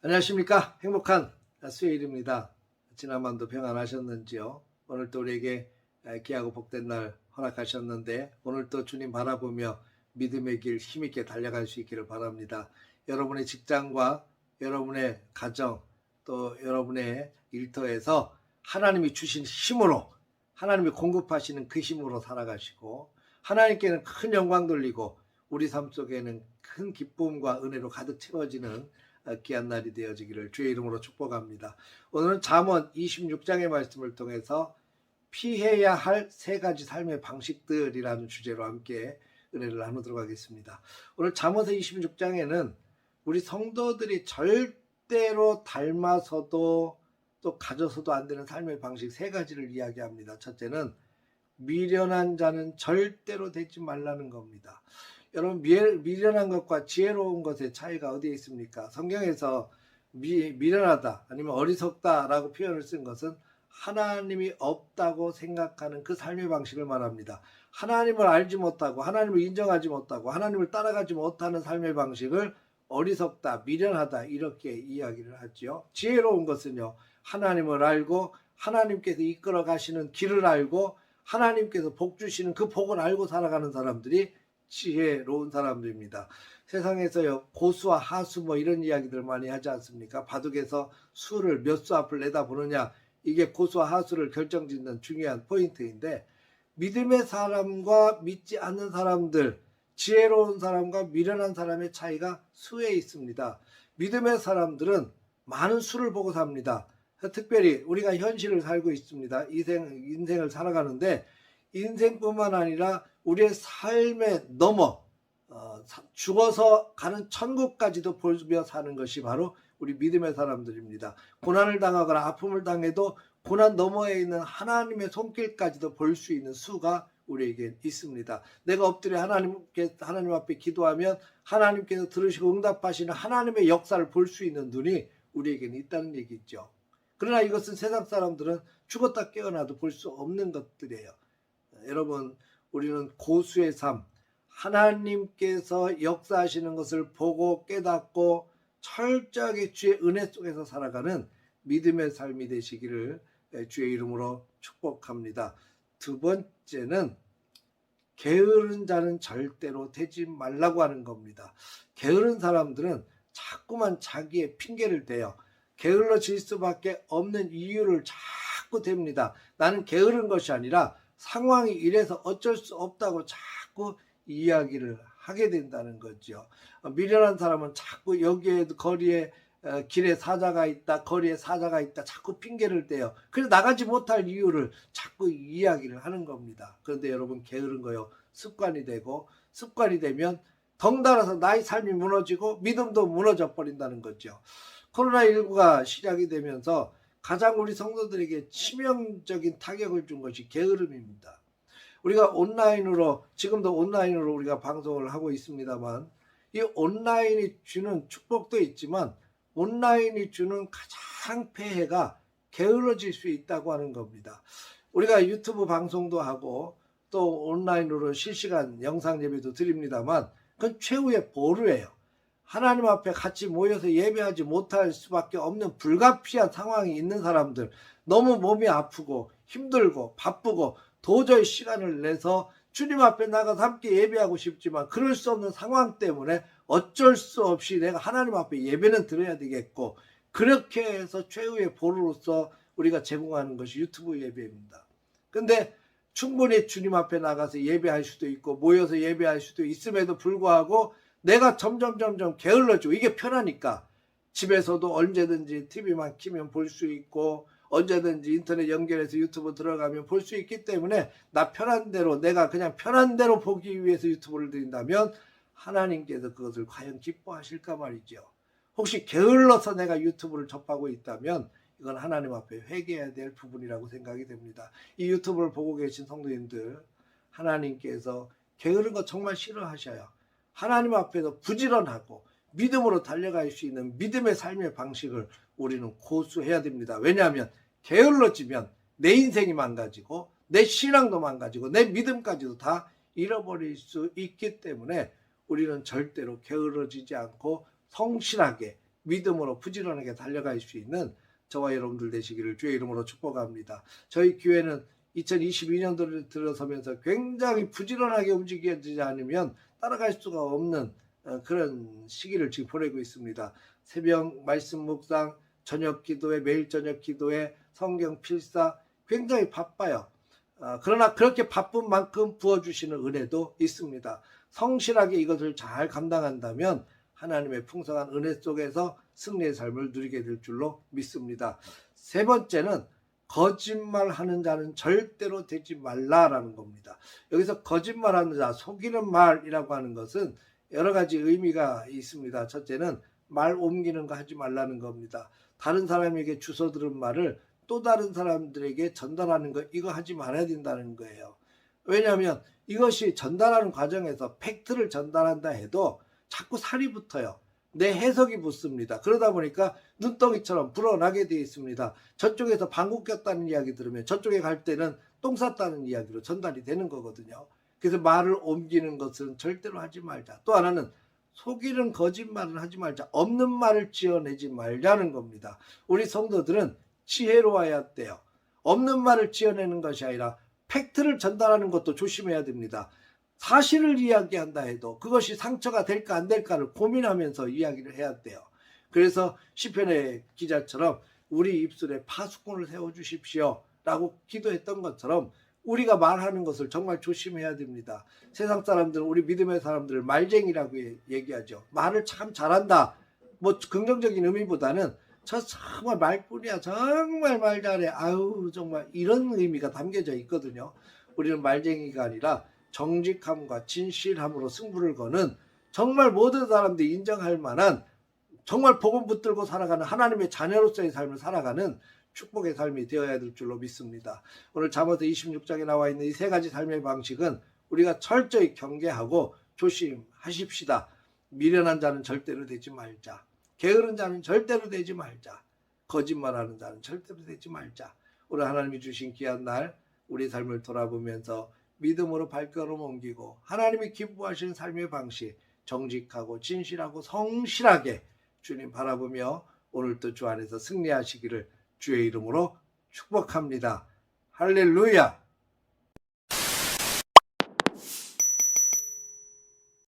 안녕하십니까. 행복한 수요일입니다. 지난번도 평안하셨는지요? 오늘도 우리에게 귀하고 복된 날 허락하셨는데 오늘도 주님 바라보며 믿음의 길 힘있게 달려갈 수 있기를 바랍니다. 여러분의 직장과 여러분의 가정 또 여러분의 일터에서 하나님이 주신 힘으로, 하나님이 공급하시는 그 힘으로 살아가시고 하나님께는 큰 영광 돌리고 우리 삶 속에는 큰 기쁨과 은혜로 가득 채워지는 귀한 날이 되어지기를 주의 이름으로 축복합니다. 오늘은 잠언 26장의 말씀을 통해서 피해야 할 세 가지 삶의 방식들이라는 주제로 함께 은혜를 나누도록 하겠습니다. 오늘 잠언서 26장에는 우리 성도들이 절대로 닮아서도 또 가져서도 안 되는 삶의 방식 세 가지를 이야기합니다. 첫째는 미련한 자는 절대로 되지 말라는 겁니다. 여러분, 미련한 것과 지혜로운 것의 차이가 어디에 있습니까? 성경에서 미련하다 아니면 어리석다라고 표현을 쓴 것은 하나님이 없다고 생각하는 그 삶의 방식을 말합니다. 하나님을 알지 못하고 하나님을 인정하지 못하고 하나님을 따라가지 못하는 삶의 방식을 어리석다, 미련하다 이렇게 이야기를 하죠. 지혜로운 것은요, 하나님을 알고 하나님께서 이끌어 가시는 길을 알고 하나님께서 복 주시는 그 복을 알고 살아가는 사람들이 지혜로운 사람들입니다. 세상에서요, 고수와 하수 뭐 이런 이야기들 많이 하지 않습니까? 바둑에서 수를 몇 수 앞을 내다보느냐, 이게 고수와 하수를 결정짓는 중요한 포인트인데, 믿음의 사람과 믿지 않는 사람들, 지혜로운 사람과 미련한 사람의 차이가 수에 있습니다. 믿음의 사람들은 많은 수를 보고 삽니다. 특별히 우리가 현실을 살고 있습니다. 인생을 살아가는데 인생뿐만 아니라 우리의 삶에 넘어 죽어서 가는 천국까지도 보며 사는 것이 바로 우리 믿음의 사람들입니다. 고난을 당하거나 아픔을 당해도 고난 너머에 있는 하나님의 손길까지도 볼 수 있는 수가 우리에게 있습니다. 내가 엎드려 하나님 앞에 기도하면 하나님께서 들으시고 응답하시는 하나님의 역사를 볼 수 있는 눈이 우리에게는 있다는 얘기죠. 그러나 이것은 세상 사람들은 죽었다 깨어나도 볼 수 없는 것들이에요. 여러분, 우리는 고수의 삶, 하나님께서 역사하시는 것을 보고 깨닫고 철저하게 주의 은혜 속에서 살아가는 믿음의 삶이 되시기를 주의 이름으로 축복합니다. 두 번째는 게으른 자는 절대로 되지 말라고 하는 겁니다. 게으른 사람들은 자꾸만 자기의 핑계를 대요. 게을러질 수밖에 없는 이유를 자꾸 댑니다. 나는 게으른 것이 아니라 상황이 이래서 어쩔 수 없다고 자꾸 이야기를 하게 된다는 거죠. 미련한 사람은 자꾸 여기에 거리에 길에 사자가 있다, 거리에 사자가 있다 자꾸 핑계를 대요. 그래서 나가지 못할 이유를 자꾸 이야기를 하는 겁니다. 그런데 여러분, 게으른 거요, 습관이 되고 습관이 되면 덩달아서 나의 삶이 무너지고 믿음도 무너져 버린다는 거죠. 코로나19가 시작이 되면서 가장 우리 성도들에게 치명적인 타격을 준 것이 게으름입니다. 우리가 온라인으로, 지금도 온라인으로 우리가 방송을 하고 있습니다만, 이 온라인이 주는 축복도 있지만 온라인이 주는 가장 폐해가 게을러질 수 있다고 하는 겁니다. 우리가 유튜브 방송도 하고 또 온라인으로 실시간 영상 예배도 드립니다만 그건 최후의 보루예요. 하나님 앞에 같이 모여서 예배하지 못할 수밖에 없는 불가피한 상황이 있는 사람들, 너무 몸이 아프고 힘들고 바쁘고 도저히 시간을 내서 주님 앞에 나가서 함께 예배하고 싶지만 그럴 수 없는 상황 때문에 어쩔 수 없이 내가 하나님 앞에 예배는 드려야 되겠고, 그렇게 해서 최후의 보루로서 우리가 제공하는 것이 유튜브 예배입니다. 근데 충분히 주님 앞에 나가서 예배할 수도 있고 모여서 예배할 수도 있음에도 불구하고 내가 점점 게을러지고, 이게 편하니까 집에서도 언제든지 TV만 켜면 볼 수 있고 언제든지 인터넷 연결해서 유튜브 들어가면 볼 수 있기 때문에 나 편한 대로, 내가 그냥 편한 대로 보기 위해서 유튜브를 드린다면 하나님께서 그것을 과연 기뻐하실까 말이죠. 혹시 게을러서 내가 유튜브를 접하고 있다면 이건 하나님 앞에 회개해야 될 부분이라고 생각이 됩니다. 이 유튜브를 보고 계신 성도님들, 하나님께서 게으른 거 정말 싫어하셔요. 하나님 앞에서 부지런하고 믿음으로 달려갈 수 있는 믿음의 삶의 방식을 우리는 고수해야 됩니다. 왜냐하면 게을러지면 내 인생이 망가지고 내 신앙도 망가지고 내 믿음까지도 다 잃어버릴 수 있기 때문에 우리는 절대로 게으러지지 않고 성실하게 믿음으로 부지런하게 달려갈 수 있는 저와 여러분들 되시기를 주의 이름으로 축복합니다. 저희 교회는 2022년도를 들어서면서 굉장히 부지런하게 움직이지 않으면 따라갈 수가 없는 그런 시기를 지금 보내고 있습니다. 새벽 말씀 묵상, 저녁 기도회, 매일 저녁 기도회, 성경 필사 굉장히 바빠요. 그러나 그렇게 바쁜 만큼 부어주시는 은혜도 있습니다. 성실하게 이것을 잘 감당한다면 하나님의 풍성한 은혜 속에서 승리의 삶을 누리게 될 줄로 믿습니다. 세 번째는 거짓말하는 자는 절대로 되지 말라라는 겁니다. 여기서 거짓말하는 자, 속이는 말이라고 하는 것은 여러 가지 의미가 있습니다. 첫째는 말 옮기는 거 하지 말라는 겁니다. 다른 사람에게 주워 들은 말을 또 다른 사람들에게 전달하는 거, 이거 하지 말아야 된다는 거예요. 왜냐하면 이것이 전달하는 과정에서 팩트를 전달한다 해도 자꾸 살이 붙어요. 내 해석이 붙습니다. 그러다 보니까 눈덩이처럼 불어나게 되어 있습니다. 저쪽에서 방구 꼈다는 이야기 들으면 저쪽에 갈 때는 똥 쌌다는 이야기로 전달이 되는 거거든요. 그래서 말을 옮기는 것은 절대로 하지 말자. 또 하나는 속이는 거짓말은 하지 말자. 없는 말을 지어내지 말자는 겁니다. 우리 성도들은 지혜로워야 돼요. 없는 말을 지어내는 것이 아니라 팩트를 전달하는 것도 조심해야 됩니다. 사실을 이야기한다 해도 그것이 상처가 될까 안 될까를 고민하면서 이야기를 해야 돼요. 그래서 시편의 기자처럼 우리 입술에 파수꾼을 세워주십시오 라고 기도했던 것처럼 우리가 말하는 것을 정말 조심해야 됩니다. 세상 사람들은, 우리 믿음의 사람들을 말쟁이라고 얘기하죠. 말을 참 잘한다, 뭐 긍정적인 의미보다는 저 정말 말꾼이야, 정말 말 잘해, 아유 정말, 이런 의미가 담겨져 있거든요. 우리는 말쟁이가 아니라 정직함과 진실함으로 승부를 거는, 정말 모든 사람들이 인정할 만한, 정말 복음 붙들고 살아가는 하나님의 자녀로서의 삶을 살아가는 축복의 삶이 되어야 될 줄로 믿습니다. 오늘 잠언서 26장에 나와 있는 이 세 가지 삶의 방식은 우리가 철저히 경계하고 조심하십시다. 미련한 자는 절대로 되지 말자. 게으른 자는 절대로 되지 말자. 거짓말하는 자는 절대로 되지 말자. 오늘 하나님이 주신 귀한 날 우리 삶을 돌아보면서 믿음으로 발걸음 옮기고 하나님이 기뻐하시는 삶의 방식, 정직하고 진실하고 성실하게 주님 바라보며 오늘도 주 안에서 승리하시기를 주의 이름으로 축복합니다. 할렐루야.